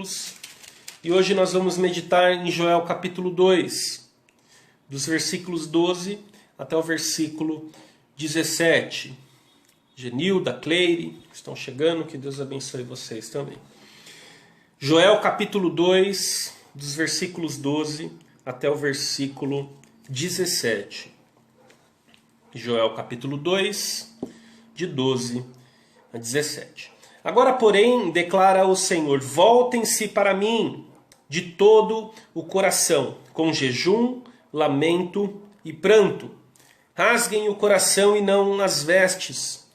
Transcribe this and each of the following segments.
capítulos e hoje nós vamos meditar em Joel capítulo 2, dos versículos 12 até o versículo 17. Genilda, Cleire, estão chegando, que Deus abençoe vocês também. Joel capítulo 2, dos versículos 12 até o versículo 17. Joel capítulo 2, de 12 a 17. Agora, porém, declara o Senhor, voltem-se para mim de todo o coração, com jejum, lamento e pranto. Rasguem o coração e não as vestes.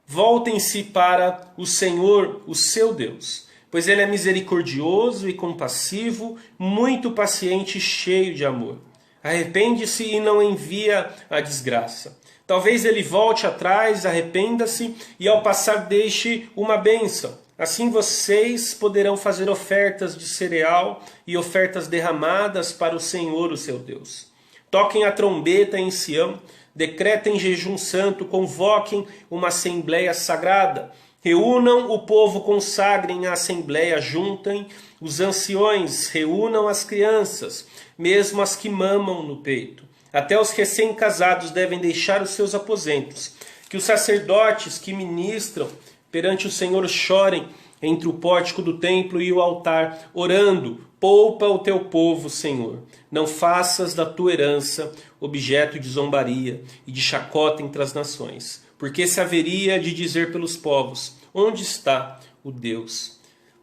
Voltem-se para o Senhor, o seu Deus, pois Ele é misericordioso e compassivo, muito paciente e cheio de amor. Arrepende-se e não envia a desgraça. Talvez ele volte atrás, arrependa-se e ao passar deixe uma bênção. Assim vocês poderão fazer ofertas de cereal e ofertas derramadas para o Senhor, o seu Deus. Toquem a trombeta em Sião, decretem jejum santo, convoquem uma assembleia sagrada. Reúnam o povo, consagrem a assembleia, juntem os anciões, reúnam as crianças, mesmo as que mamam no peito. Até os recém-casados devem deixar os seus aposentos. Que os sacerdotes que ministram perante o Senhor chorem entre o pórtico do templo e o altar, orando, poupa o teu povo, Senhor. Não faças da tua herança objeto de zombaria e de chacota entre as nações. Porque se haveria de dizer pelos povos, onde está o Deus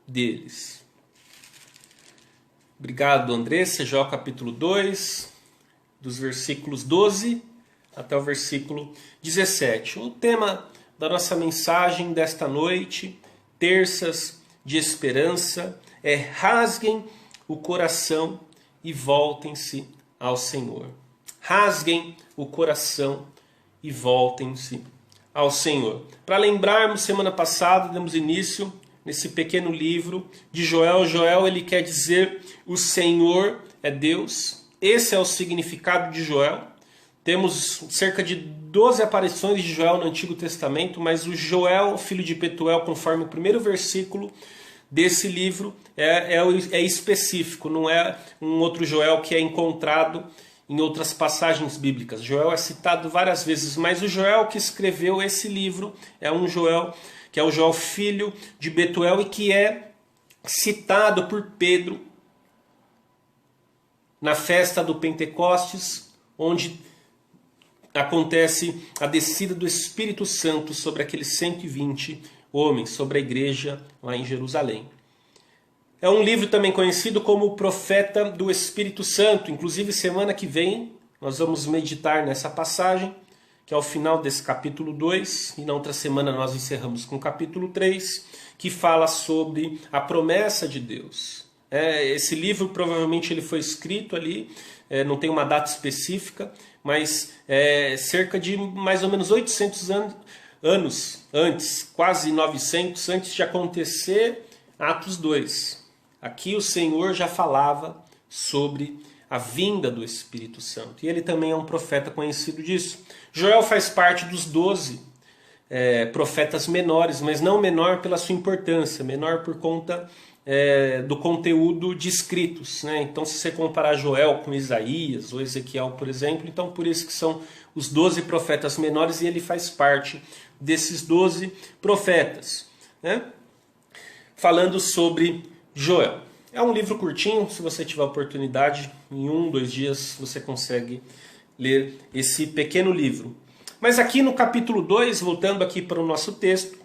deles? Obrigado, Andressa. Joel capítulo 2... dos versículos 12 até o versículo 17. O tema da nossa mensagem desta noite, terças de esperança, é rasguem o coração e voltem-se ao Senhor. Rasguem o coração e voltem-se ao Senhor. Para lembrarmos, semana passada demos início nesse pequeno livro de Joel. Joel, ele quer dizer o Senhor é Deus. Esse é o significado de Joel. Temos cerca de 12 aparições de Joel no Antigo Testamento, mas o Joel, filho de Petuel, conforme o primeiro versículo desse livro, é específico, não é um outro Joel que é encontrado em outras passagens bíblicas. Joel é citado várias vezes, mas o Joel que escreveu esse livro é um Joel que é o Joel filho de Betuel e que é citado por Pedro na festa do Pentecostes, onde acontece a descida do Espírito Santo sobre aqueles 120 homens, sobre a igreja lá em Jerusalém. É um livro também conhecido como o Profeta do Espírito Santo. Inclusive, semana que vem, nós vamos meditar nessa passagem, que é o final desse capítulo 2, e na outra semana nós encerramos com o capítulo 3, que fala sobre a promessa de Deus. Esse livro provavelmente ele foi escrito ali, não tem uma data específica, mas cerca de mais ou menos 800 anos antes, quase 900, antes de acontecer Atos 2. Aqui o Senhor já falava sobre a vinda do Espírito Santo. E ele também é um profeta conhecido disso. Joel faz parte dos 12 profetas menores, mas não menor pela sua importância, menor por conta do conteúdo de escritos, né? Então, se você comparar Joel com Isaías ou Ezequiel, por exemplo, então por isso que são os 12 profetas menores e ele faz parte desses 12 profetas, né? Falando sobre Joel. É um livro curtinho, se você tiver oportunidade, em 1, 2 dias você consegue ler esse pequeno livro. Mas aqui no capítulo 2, voltando aqui para o nosso texto,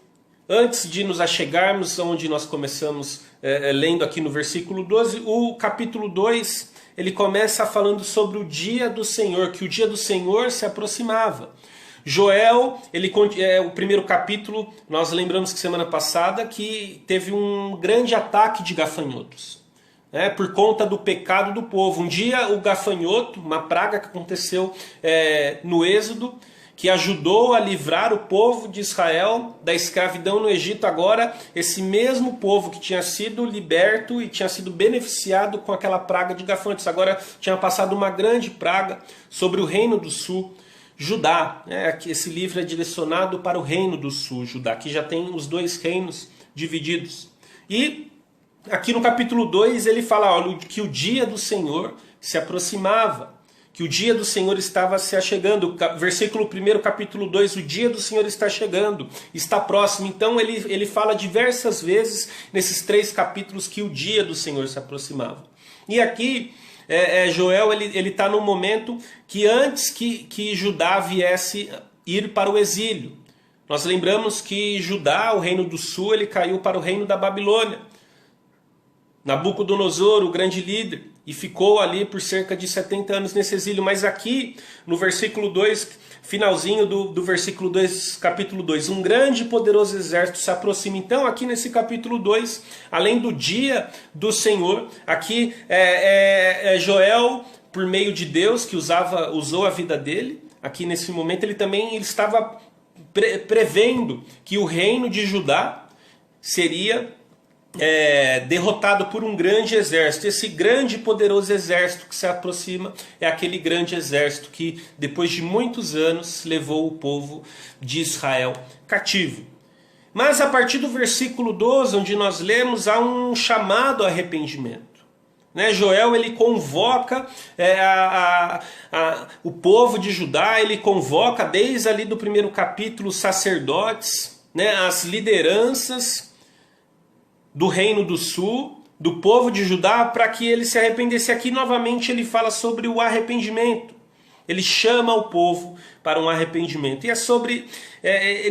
antes de nos achegarmos onde nós começamos lendo aqui no versículo 12, o capítulo 2 ele começa falando sobre o dia do Senhor, que o dia do Senhor se aproximava. Joel, o primeiro capítulo, nós lembramos que semana passada que teve um grande ataque de gafanhotos, por conta do pecado do povo. Um dia o gafanhoto, uma praga que aconteceu no Êxodo, que ajudou a livrar o povo de Israel da escravidão no Egito. Agora, esse mesmo povo que tinha sido liberto e tinha sido beneficiado com aquela praga de gafanhotos, agora tinha passado uma grande praga sobre o reino do sul, Judá. Esse livro é direcionado para o reino do sul, Judá, que já tem os dois reinos divididos. E aqui no capítulo 2 ele fala, olha, que o dia do Senhor se aproximava, que o dia do Senhor estava se achegando. Versículo 1, capítulo 2, o dia do Senhor está chegando, está próximo. Então ele fala diversas vezes nesses 3 capítulos que o dia do Senhor se aproximava. E aqui Joel ele está no momento que antes que Judá viesse ir para o exílio. Nós lembramos que Judá, o reino do sul, ele caiu para o reino da Babilônia. Nabucodonosor, o grande líder, e ficou ali por cerca de 70 anos nesse exílio. Mas aqui, no versículo 2, finalzinho do versículo 2, capítulo 2, um grande e poderoso exército se aproxima. Então, aqui nesse capítulo 2, além do dia do Senhor, aqui Joel, por meio de Deus, que usou a vida dele, aqui nesse momento ele estava prevendo que o reino de Judá seria derrotado por um grande exército. Esse grande e poderoso exército que se aproxima é aquele grande exército que depois de muitos anos levou o povo de Israel cativo. Mas a partir do versículo 12, onde nós lemos, há um chamado ao arrependimento. Joel ele convoca o povo de Judá, ele convoca desde ali do 1º capítulo os sacerdotes, as lideranças do reino do sul, do povo de Judá, para que ele se arrependesse. Aqui novamente ele fala sobre o arrependimento. Ele chama o povo para um arrependimento. E é sobre,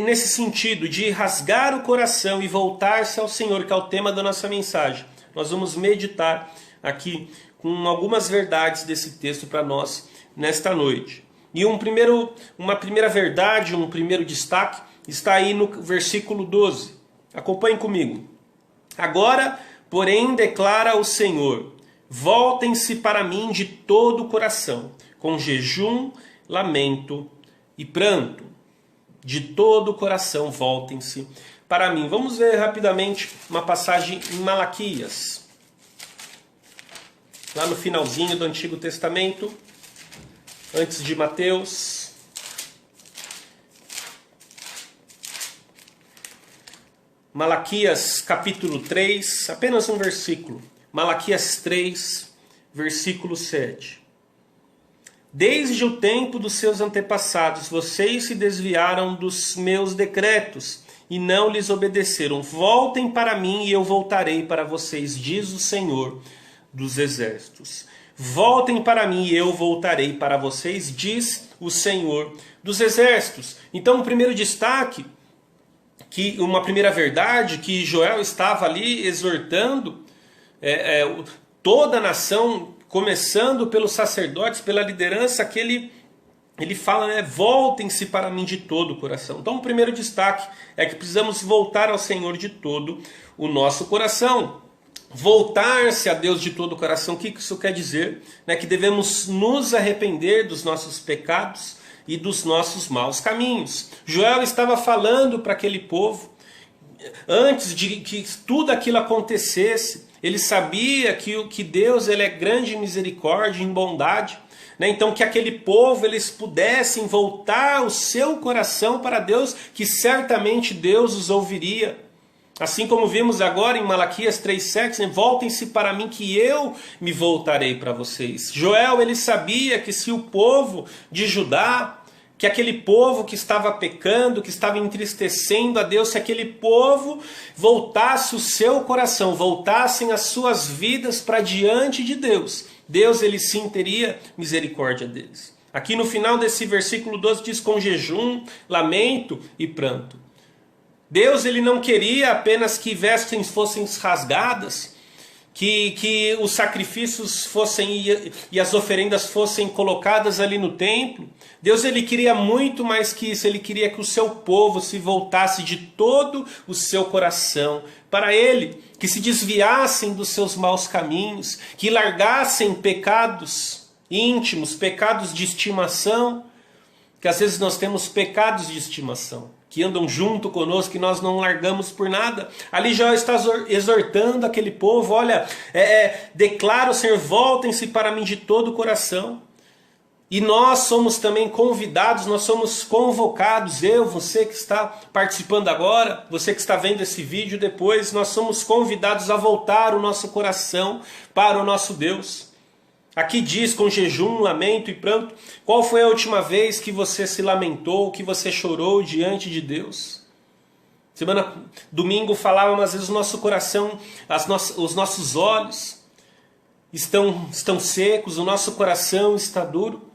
nesse sentido, de rasgar o coração e voltar-se ao Senhor, que é o tema da nossa mensagem. Nós vamos meditar aqui com algumas verdades desse texto para nós nesta noite. E uma primeira verdade, um primeiro destaque, está aí no versículo 12. Acompanhem comigo. Agora, porém, declara o Senhor, voltem-se para mim de todo o coração, com jejum, lamento e pranto. De todo o coração, voltem-se para mim. Vamos ver rapidamente uma passagem em Malaquias. Lá no finalzinho do Antigo Testamento, antes de Mateus. Malaquias capítulo 3, apenas um versículo. Malaquias 3, versículo 7. Desde o tempo dos seus antepassados, vocês se desviaram dos meus decretos e não lhes obedeceram. Voltem para mim e eu voltarei para vocês, diz o Senhor dos Exércitos. Voltem para mim e eu voltarei para vocês, diz o Senhor dos Exércitos. Então, o primeiro destaque, uma primeira verdade, que Joel estava ali exortando toda a nação, começando pelos sacerdotes, pela liderança, que ele fala, voltem-se para mim de todo o coração. Então o primeiro destaque é que precisamos voltar ao Senhor de todo o nosso coração. Voltar-se a Deus de todo o coração, o que isso quer dizer? Que devemos nos arrepender dos nossos pecados e dos nossos maus caminhos. Joel estava falando para aquele povo, antes de que tudo aquilo acontecesse, ele sabia que Deus ele é grande em misericórdia, em bondade, então que aquele povo eles pudessem voltar o seu coração para Deus, que certamente Deus os ouviria. Assim como vimos agora em Malaquias 3,7, voltem-se para mim que eu me voltarei para vocês. Joel ele sabia que se o povo de Judá, que aquele povo que estava pecando, que estava entristecendo a Deus, se aquele povo voltasse o seu coração, voltassem as suas vidas para diante de Deus, Deus ele sim teria misericórdia deles. Aqui no final desse versículo 12 diz com jejum, lamento e pranto. Deus ele não queria apenas que vestes fossem rasgadas, que os sacrifícios fossem e as oferendas fossem colocadas ali no templo. Deus ele queria muito mais que isso. Ele queria que o seu povo se voltasse de todo o seu coração para Ele, que se desviassem dos seus maus caminhos, que largassem pecados íntimos, pecados de estimação, que às vezes nós temos pecados de estimação, que andam junto conosco, que nós não largamos por nada. Ali já está exortando aquele povo, olha, declara o Senhor, voltem-se para mim de todo o coração. E nós somos também convidados, nós somos convocados, você que está participando agora, você que está vendo esse vídeo depois, nós somos convidados a voltar o nosso coração para o nosso Deus. Aqui diz, com jejum, lamento e pranto, qual foi a última vez que você se lamentou, que você chorou diante de Deus? Domingo falávamos, às vezes o nosso coração, os nossos olhos estão secos, o nosso coração está duro.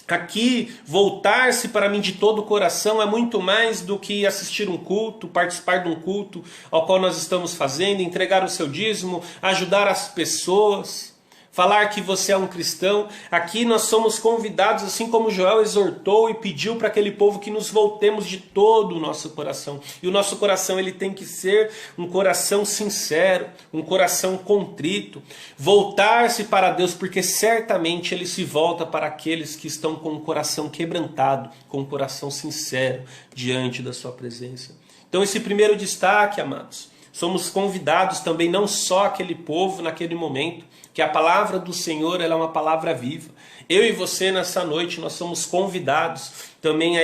Aqui, voltar-se para mim de todo o coração é muito mais do que assistir um culto, participar de um culto ao qual nós estamos fazendo, entregar o seu dízimo, ajudar as pessoas, falar que você é um cristão. Aqui nós somos convidados, assim como Joel exortou e pediu para aquele povo, que nos voltemos de todo o nosso coração. E o nosso coração, ele tem que ser um coração sincero, um coração contrito. Voltar-se para Deus, porque certamente Ele se volta para aqueles que estão com o coração quebrantado, com o coração sincero diante da sua presença. Então esse primeiro destaque, amados, somos convidados também, não só aquele povo naquele momento, que a palavra do Senhor, ela é uma palavra viva. Eu e você nessa noite, nós somos convidados também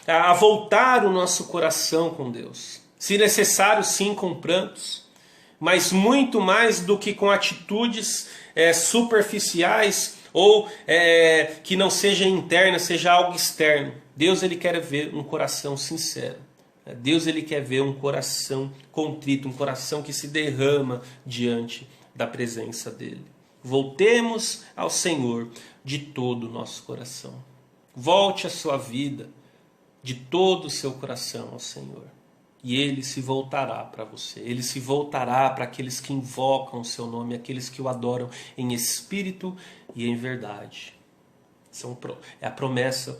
a voltar o nosso coração com Deus. Se necessário, sim, com prantos, mas muito mais do que com atitudes superficiais ou que não seja interna, seja algo externo. Deus, ele quer ver um coração sincero. Deus, ele quer ver um coração contrito, um coração que se derrama diante da presença dele. Voltemos ao Senhor de todo o nosso coração. Volte a sua vida de todo o seu coração ao Senhor. E Ele se voltará para você. Ele se voltará para aqueles que invocam o seu nome, aqueles que o adoram em espírito e em verdade. É a promessa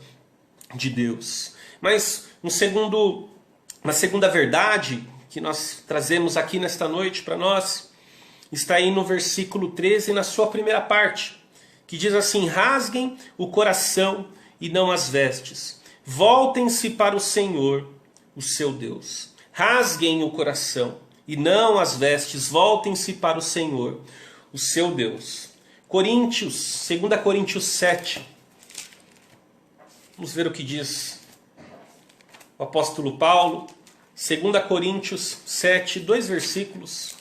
de Deus. Mas uma segunda verdade que nós trazemos aqui nesta noite para nós, está aí no versículo 13, na sua primeira parte, que diz assim: rasguem o coração e não as vestes. Voltem-se para o Senhor, o seu Deus. Rasguem o coração e não as vestes. Voltem-se para o Senhor, o seu Deus. 2 Coríntios 7. Vamos ver o que diz o apóstolo Paulo. 2 Coríntios 7, 2 versículos.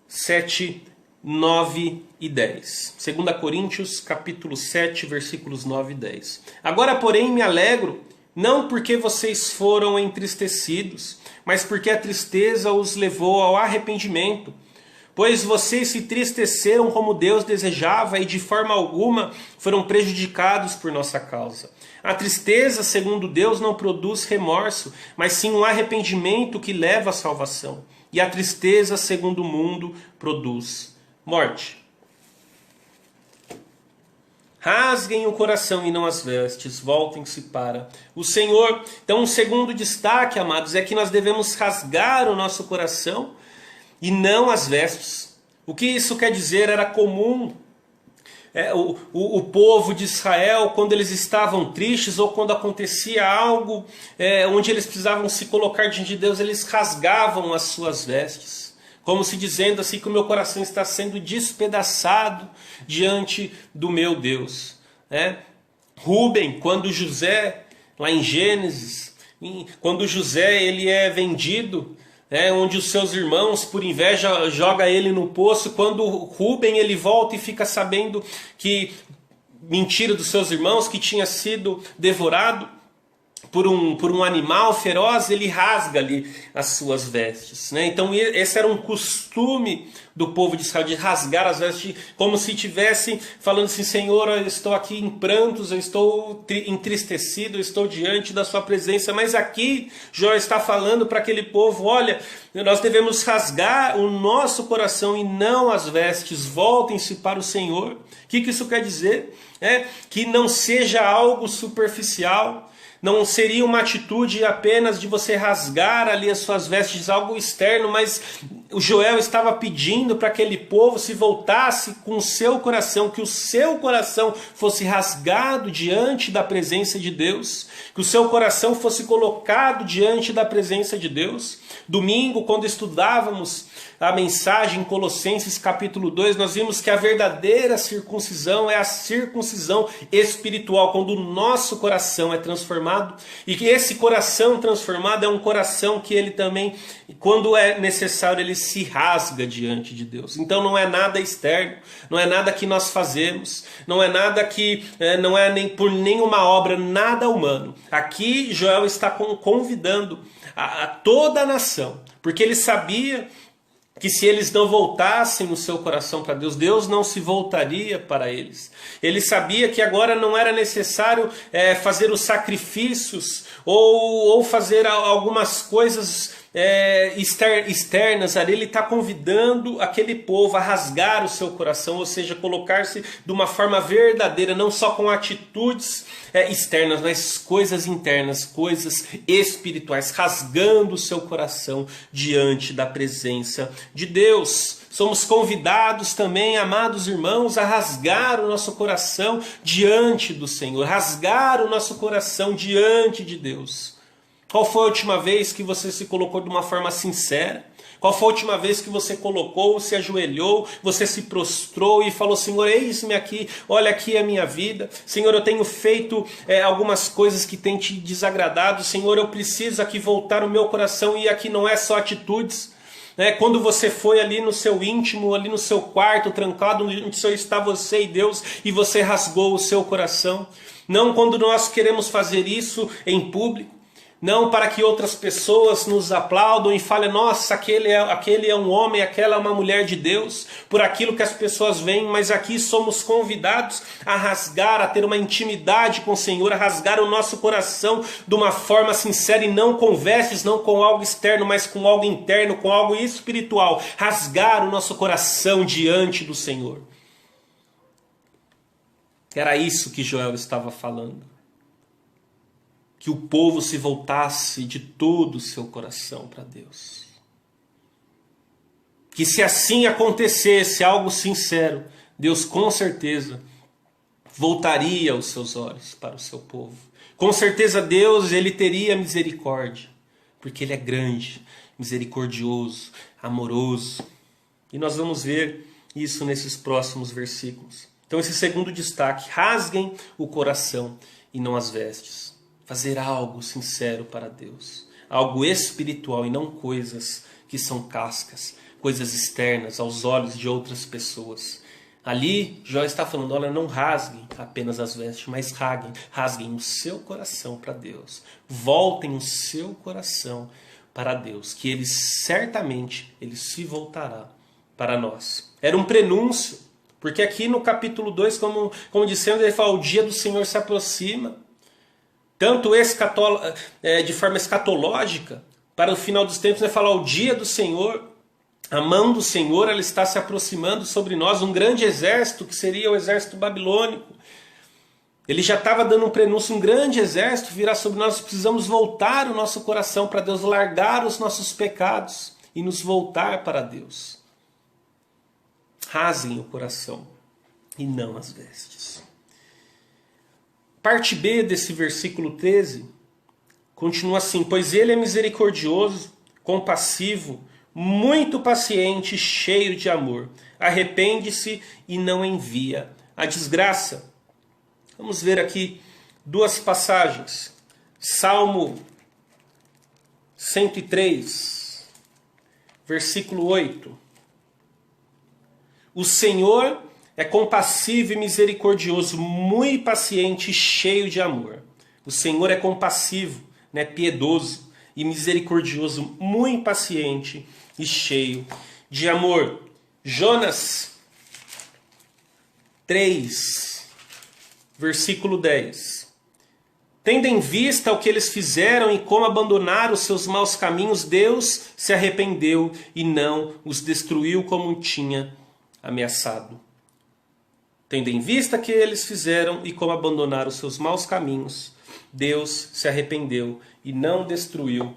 7, 9 e 10. 2 Coríntios, capítulo 7, versículos 9 e 10. Agora, porém, me alegro, não porque vocês foram entristecidos, mas porque a tristeza os levou ao arrependimento. Pois vocês se entristeceram como Deus desejava e de forma alguma foram prejudicados por nossa causa. A tristeza, segundo Deus, não produz remorso, mas sim um arrependimento que leva à salvação. E a tristeza, segundo o mundo, produz morte. Rasguem o coração e não as vestes, voltem-se para o Senhor. Então, um segundo destaque, amados, é que nós devemos rasgar o nosso coração e não as vestes. O que isso quer dizer? Era comum o povo de Israel, quando eles estavam tristes ou quando acontecia algo onde eles precisavam se colocar diante de Deus, eles rasgavam as suas vestes, como se dizendo assim, que o meu coração está sendo despedaçado diante do meu Deus. Rúben, quando José, lá em Gênesis, quando José ele é vendido, onde os seus irmãos, por inveja, jogam ele no poço, quando Rúben ele volta e fica sabendo que, mentira dos seus irmãos, que tinha sido devorado por um animal feroz, ele rasga ali as suas vestes. Então esse era um costume do povo de Israel, de rasgar as vestes, como se estivesse falando assim: Senhor, eu estou aqui em prantos, eu estou entristecido, eu estou diante da sua presença. Mas aqui Jó está falando para aquele povo: olha, nós devemos rasgar o nosso coração e não as vestes. Voltem-se para o Senhor. O que isso quer dizer? Que não seja algo superficial. Não seria uma atitude apenas de você rasgar ali as suas vestes, algo externo, mas o Joel estava pedindo para aquele povo se voltasse com o seu coração, que o seu coração fosse rasgado diante da presença de Deus, que o seu coração fosse colocado diante da presença de Deus. Domingo, quando estudávamos a mensagem em Colossenses capítulo 2, nós vimos que a verdadeira circuncisão é a circuncisão espiritual, quando o nosso coração é transformado, e que esse coração transformado é um coração que ele também, quando é necessário, ele se rasga diante de Deus. Então não é nada externo, não é nada que nós fazemos, não é nada que, não é nem por nenhuma obra, nada humano. Aqui Joel está convidando a toda a nação, porque ele sabia que se eles não voltassem no seu coração para Deus, Deus não se voltaria para eles. Ele sabia que agora não era necessário fazer os sacrifícios ou fazer algumas coisas externas. Ele está convidando aquele povo a rasgar o seu coração, ou seja, colocar-se de uma forma verdadeira, não só com atitudes externas, mas coisas internas, coisas espirituais, rasgando o seu coração diante da presença de Deus. Somos convidados também, amados irmãos, a rasgar o nosso coração diante do Senhor, rasgar o nosso coração diante de Deus. Qual foi a última vez que você se colocou de uma forma sincera? Qual foi a última vez que você colocou, se ajoelhou, você se prostrou e falou: Senhor, eis-me aqui, olha aqui a minha vida. Senhor, eu tenho feito algumas coisas que têm te desagradado. Senhor, eu preciso aqui voltar o meu coração, e aqui não é só atitudes. Quando você foi ali no seu íntimo, ali no seu quarto, trancado, onde só está você e Deus, e você rasgou o seu coração. Não quando nós queremos fazer isso em público. Não para que outras pessoas nos aplaudam e falem: nossa, aquele é um homem, aquela é uma mulher de Deus, por aquilo que as pessoas veem. Mas aqui somos convidados a rasgar, a ter uma intimidade com o Senhor, a rasgar o nosso coração de uma forma sincera, e não com vestes, não com algo externo, mas com algo interno, com algo espiritual. Rasgar o nosso coração diante do Senhor. Era isso que Joel estava falando. Que o povo se voltasse de todo o seu coração para Deus. Que se assim acontecesse, algo sincero, Deus com certeza voltaria os seus olhos para o seu povo. Com certeza Deus, ele teria misericórdia, porque ele é grande, misericordioso, amoroso. E nós vamos ver isso nesses próximos versículos. Então esse segundo destaque: rasguem o coração e não as vestes. Fazer algo sincero para Deus, algo espiritual e não coisas que são cascas, coisas externas aos olhos de outras pessoas. Ali, Jó está falando: olha, não rasguem apenas as vestes, mas rasguem o seu coração para Deus. Voltem o seu coração para Deus, que ele certamente se voltará para nós. Era um prenúncio, porque aqui no capítulo 2, como dissemos, ele fala: o dia do Senhor se aproxima. Tanto de forma escatológica, para o final dos tempos, vai falar: o dia do Senhor, a mão do Senhor, ela está se aproximando sobre nós, um grande exército, que seria o exército babilônico. Ele já estava dando um prenúncio: um grande exército virá sobre nós. Precisamos voltar o nosso coração para Deus, largar os nossos pecados e nos voltar para Deus. Rasguem o coração e não as vestes. Parte B desse versículo 13 continua assim: pois ele é misericordioso, compassivo, muito paciente, cheio de amor. Arrepende-se e não envia a desgraça. Vamos ver aqui duas passagens. Salmo 103, versículo 8. O Senhor é compassivo e misericordioso, muito paciente e cheio de amor. O Senhor é compassivo, piedoso e misericordioso, muito paciente e cheio de amor. Jonas 3, versículo 10. Tendo em vista o que eles fizeram e como abandonaram os seus maus caminhos, Deus se arrependeu e não os destruiu como tinha ameaçado. Tendo em vista o que eles fizeram e como abandonaram os seus maus caminhos, Deus se arrependeu e não destruiu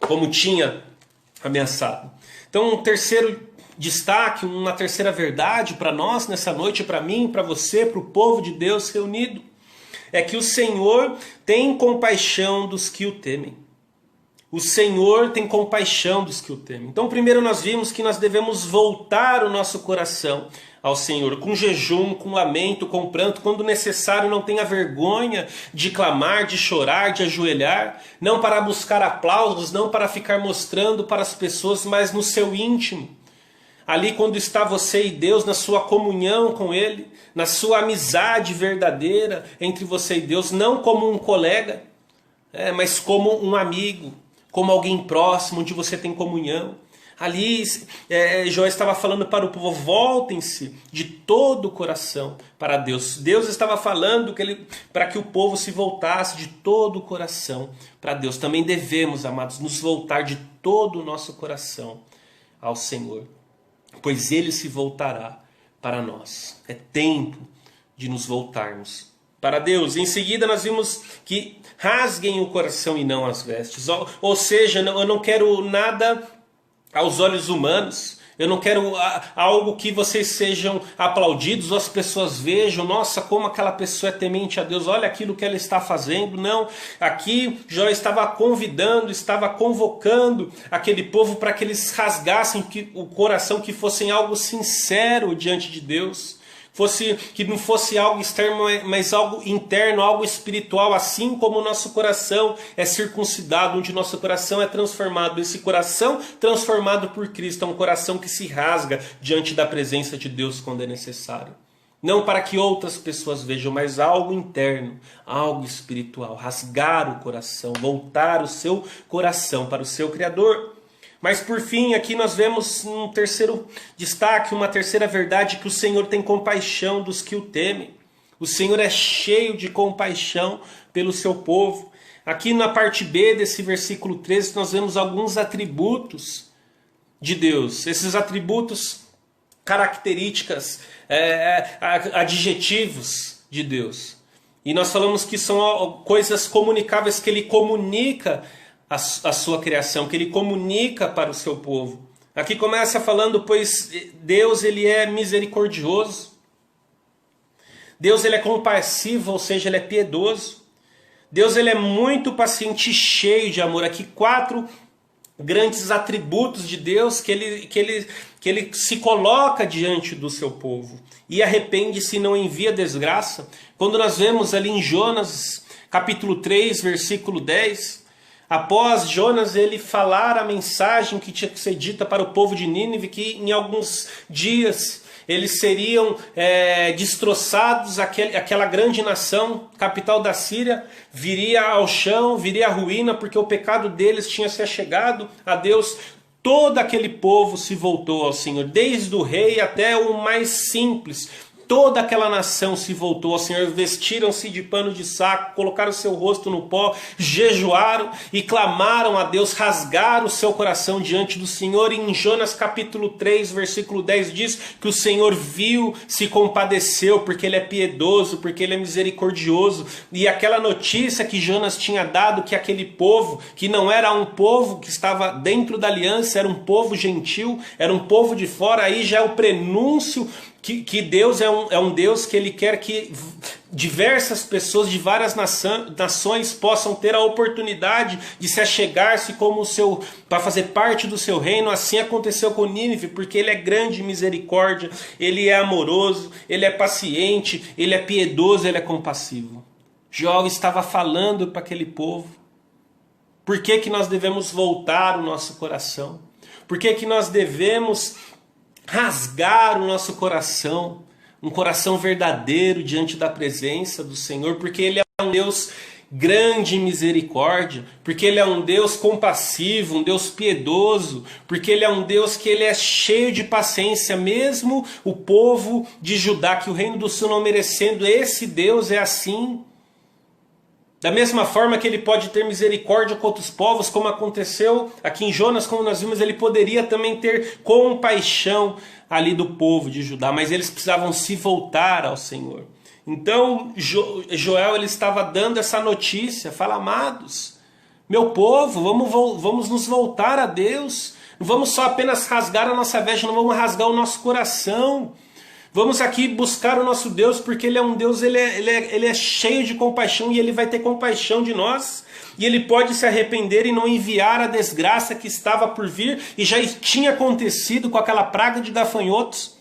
como tinha ameaçado. Então, um terceiro destaque, uma terceira verdade para nós nessa noite, para mim, para você, para o povo de Deus reunido, é que o Senhor tem compaixão dos que o temem. O Senhor tem compaixão dos que o temem. Então, primeiro nós vimos que nós devemos voltar o nosso coração ao Senhor, com jejum, com lamento, com pranto, quando necessário. Não tenha vergonha de clamar, de chorar, de ajoelhar, não para buscar aplausos, não para ficar mostrando para as pessoas, mas no seu íntimo. Ali quando está você e Deus, na sua comunhão com Ele, na sua amizade verdadeira entre você e Deus, não como um colega, mas como um amigo, como alguém próximo, onde você tem comunhão. Ali Jó estava falando para o povo: voltem-se de todo o coração para Deus. Deus estava falando para que o povo se voltasse de todo o coração para Deus. Também devemos, amados, nos voltar de todo o nosso coração ao Senhor, pois Ele se voltará para nós. É tempo de nos voltarmos para Deus. Em seguida nós vimos que rasguem o coração e não as vestes. Ou seja, eu não quero nada aos olhos humanos. Eu não quero algo que vocês sejam aplaudidos, ou as pessoas vejam: nossa, como aquela pessoa é temente a Deus, olha aquilo que ela está fazendo. Não, aqui Jó estava convidando, estava convocando aquele povo para que eles rasgassem o coração, que fossem algo sincero diante de Deus. Que não fosse algo externo, mas algo interno, algo espiritual, assim como o nosso coração é circuncidado, onde nosso coração é transformado. Esse coração transformado por Cristo é um coração que se rasga diante da presença de Deus quando é necessário. Não para que outras pessoas vejam, mas algo interno, algo espiritual. Rasgar o coração, voltar o seu coração para o seu Criador. Mas por fim, aqui nós vemos um terceiro destaque, uma terceira verdade: que o Senhor tem compaixão dos que o temem. O Senhor é cheio de compaixão pelo seu povo. Aqui na parte B desse versículo 13 nós vemos alguns atributos de Deus. Esses atributos, características, adjetivos de Deus. E nós falamos que são coisas comunicáveis, que Ele comunica a sua criação, que Ele comunica para o seu povo. Aqui começa falando: pois Deus, Ele é misericordioso. Deus, Ele é compassivo, ou seja, Ele é piedoso. Deus, Ele é muito paciente e cheio de amor. Aqui 4 grandes atributos de Deus que ele se coloca diante do seu povo. E arrepende-se e não envia desgraça. Quando nós vemos ali em Jonas, capítulo 3, versículo 10... após Jonas ele falar a mensagem que tinha que ser dita para o povo de Nínive, que em alguns dias eles seriam destroçados, aquela grande nação, capital da Síria, viria ao chão, viria à ruína, porque o pecado deles tinha se achegado a Deus. Todo aquele povo se voltou ao Senhor, desde o rei até o mais simples. Toda aquela nação se voltou ao Senhor, vestiram-se de pano de saco, colocaram seu rosto no pó, jejuaram e clamaram a Deus, rasgaram o seu coração diante do Senhor. E em Jonas capítulo 3, versículo 10 diz que o Senhor viu, se compadeceu, porque Ele é piedoso, porque Ele é misericordioso. E aquela notícia que Jonas tinha dado, que aquele povo, que não era um povo que estava dentro da aliança, era um povo gentil, era um povo de fora, aí já é o prenúncio que Deus é um Deus que Ele quer que diversas pessoas de várias nações possam ter a oportunidade de se achegar-se como para fazer parte do seu reino. Assim aconteceu com Nínive, porque Ele é grande em misericórdia, Ele é amoroso, Ele é paciente, Ele é piedoso, Ele é compassivo. Jó estava falando para aquele povo. Por que nós devemos voltar o nosso coração? Por que nós devemos rasgar o nosso coração, um coração verdadeiro diante da presença do Senhor? Porque Ele é um Deus grande em misericórdia, porque Ele é um Deus compassivo, um Deus piedoso, porque Ele é um Deus que Ele é cheio de paciência. Mesmo o povo de Judá, que o reino do sul não merecendo, esse Deus é assim. Da mesma forma que Ele pode ter misericórdia com outros povos, como aconteceu aqui em Jonas, como nós vimos, Ele poderia também ter compaixão ali do povo de Judá, mas eles precisavam se voltar ao Senhor. Então Joel ele estava dando essa notícia: fala, amados, Meu povo, vamos nos voltar a Deus. Não vamos só apenas rasgar a nossa veste, não vamos rasgar o nosso coração. Vamos aqui buscar o nosso Deus, porque Ele é um Deus, ele é cheio de compaixão e Ele vai ter compaixão de nós. E Ele pode se arrepender e não enviar a desgraça que estava por vir e já tinha acontecido com aquela praga de gafanhotos.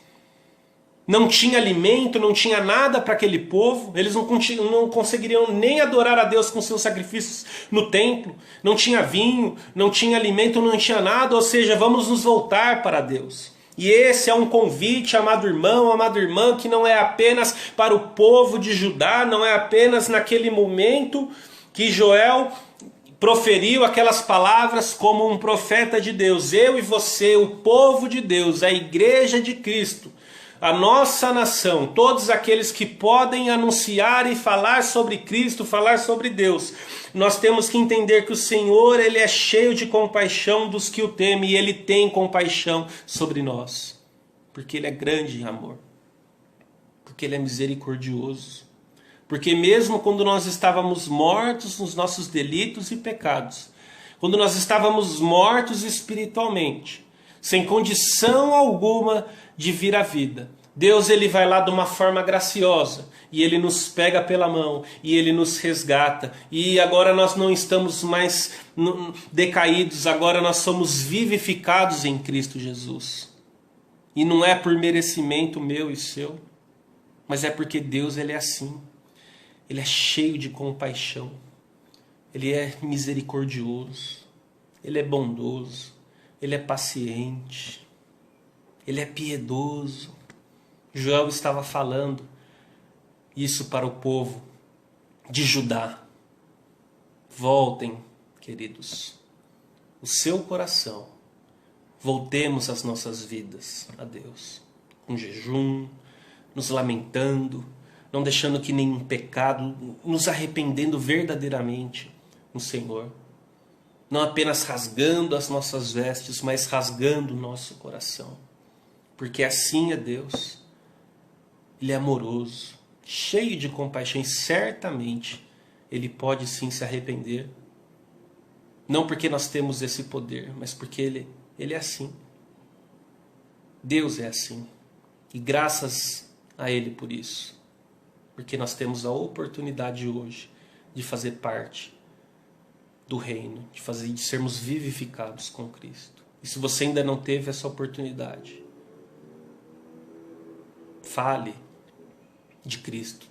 Não tinha alimento, não tinha nada para aquele povo. Eles não conseguiriam nem adorar a Deus com seus sacrifícios no templo. Não tinha vinho, não tinha alimento, não tinha nada. Ou seja, vamos nos voltar para Deus. E esse é um convite, amado irmão, amada irmã, que não é apenas para o povo de Judá, não é apenas naquele momento que Joel proferiu aquelas palavras como um profeta de Deus. Eu e você, o povo de Deus, a igreja de Cristo, a nossa nação, todos aqueles que podem anunciar e falar sobre Cristo, falar sobre Deus, nós temos que entender que o Senhor, Ele é cheio de compaixão dos que o temem, e Ele tem compaixão sobre nós, porque Ele é grande em amor, porque Ele é misericordioso, porque mesmo quando nós estávamos mortos nos nossos delitos e pecados, quando nós estávamos mortos espiritualmente, sem condição alguma de vir à vida, Deus, Ele vai lá de uma forma graciosa e Ele nos pega pela mão e Ele nos resgata. E agora nós não estamos mais decaídos, agora nós somos vivificados em Cristo Jesus. E não é por merecimento meu e seu, mas é porque Deus, Ele é assim. Ele é cheio de compaixão, Ele é misericordioso, Ele é bondoso, Ele é paciente, Ele é piedoso. Joel estava falando isso para o povo de Judá. Voltem, queridos, o seu coração, voltemos as nossas vidas a Deus, com jejum, nos lamentando, não deixando que nenhum pecado, nos arrependendo verdadeiramente no Senhor. Não apenas rasgando as nossas vestes, mas rasgando o nosso coração. Porque assim é Deus. Ele é amoroso, cheio de compaixão, e certamente Ele pode sim se arrepender. Não porque nós temos esse poder, mas porque Ele é assim. Deus é assim. E graças a Ele por isso. Porque nós temos a oportunidade hoje de fazer parte do reino, de sermos vivificados com Cristo. E se você ainda não teve essa oportunidade, fale de Cristo.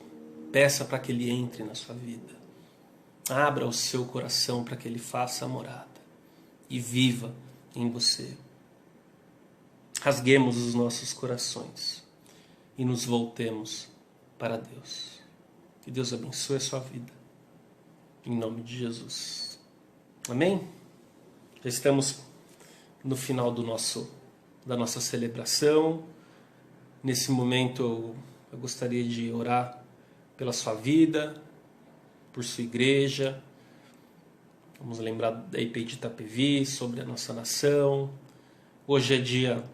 Peça para que Ele entre na sua vida. Abra o seu coração para que Ele faça a morada e viva em você. Rasguemos os nossos corações e nos voltemos para Deus. Que Deus abençoe a sua vida. Em nome de Jesus. Amém? Já estamos no final da nossa celebração. Nesse momento eu gostaria de orar pela sua vida, por sua igreja. Vamos lembrar da IP de Itapevi, sobre a nossa nação. Hoje é dia